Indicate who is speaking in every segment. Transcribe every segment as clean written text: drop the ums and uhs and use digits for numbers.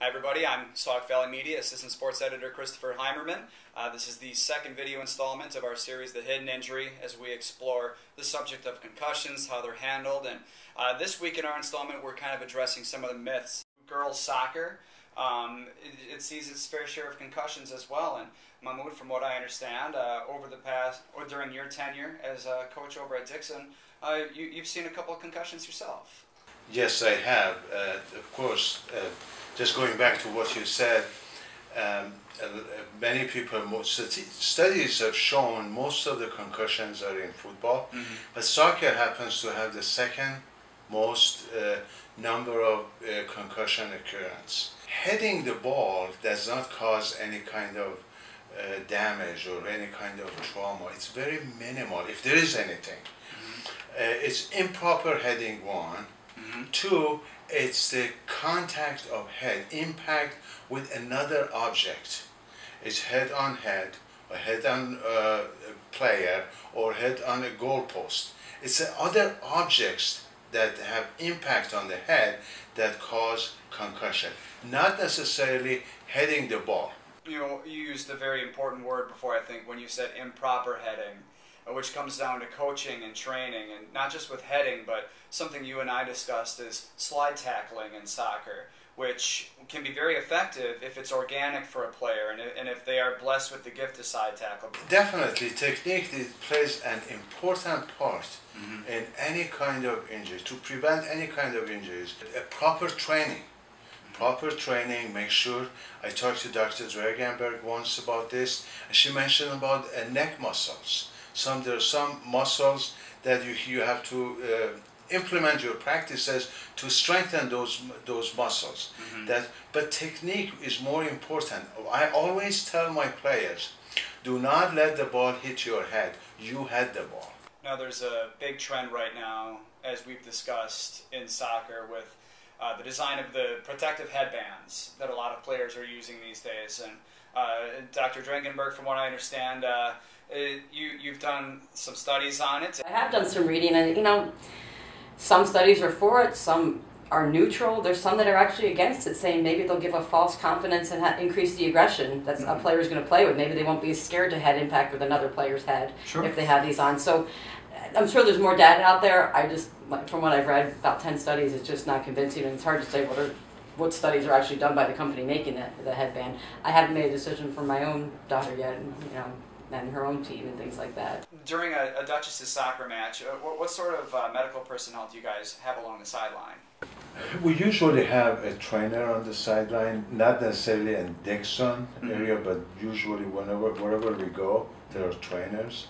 Speaker 1: Hi everybody, I'm Sauk Valley Media Assistant Sports Editor Christopher Heimerman. This is the second video installment of our series, The Hidden Injury, as we explore the subject of concussions, how they're handled, and this week in our installment we're kind of addressing some of the myths. Girls soccer, it sees its fair share of concussions as well, and Mahmoud, from what I understand, over the past, or during your tenure as a coach over at Dixon, you've seen a couple of concussions yourself.
Speaker 2: Yes, I have. Of course, just going back to what you said, many people, studies have shown most of the concussions are in football, but soccer happens to have the second most number of concussion occurrence. Heading the ball does not cause any kind of damage or any kind of trauma. It's very minimal, if there is anything. It's improper heading, one. Two, it's the contact of head, impact with another object. It's head on head, or head on player, or head on a goalpost. It's the other objects that have impact on the head that cause concussion, not necessarily heading the ball.
Speaker 1: You know, you used a very important word before, I think, when you said improper heading, which comes down to coaching and training, and not just with heading, but something you and I discussed is slide tackling in soccer, which can be very effective if it's organic for a player and if they are blessed with the gift of side tackle.
Speaker 2: Definitely, technique plays an important part in any kind of injury, to prevent any kind of injuries. A proper training. Proper training, make sure. I talked to Dr. Dragenberg once about this, and she mentioned about neck muscles. There are some muscles that you have to implement your practices to strengthen those muscles. But technique is more important. I always tell my players, do not let the ball hit your head. You head the ball.
Speaker 1: Now there's a big trend right now, as we've discussed in soccer, with the design of the protective headbands that a lot of players are using these days. And Dr. Dragenberg, from what I understand, you've done some studies on it.
Speaker 3: I have done some reading, and some studies are for it, some are neutral. There's some that are actually against it, saying maybe they'll give a false confidence and increase the aggression that a player is going to play with. Maybe they won't be as scared to head impact with another player's head if they have these on. So I'm sure there's more data out there. I just, from what I've read, about 10 studies, it's just not convincing, and it's hard to say what studies are actually done by the company making the headband. I haven't made a decision for my own daughter yet, and her own team and things like that.
Speaker 1: During a Duchess's soccer match, what sort of medical personnel do you guys have along the sideline?
Speaker 2: We usually have a trainer on the sideline, not necessarily in Dixon area, but usually wherever we go, there are trainers.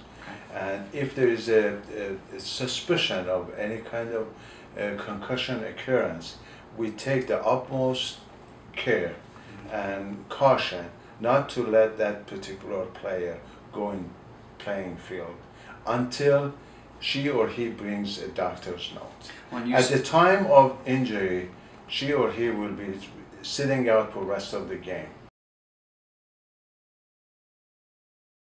Speaker 2: And if there is a suspicion of any kind of concussion occurrence, we take the utmost care and caution not to let that particular player go in playing field until she or he brings a doctor's note. At the time of injury, she or he will be sitting out for the rest of the game.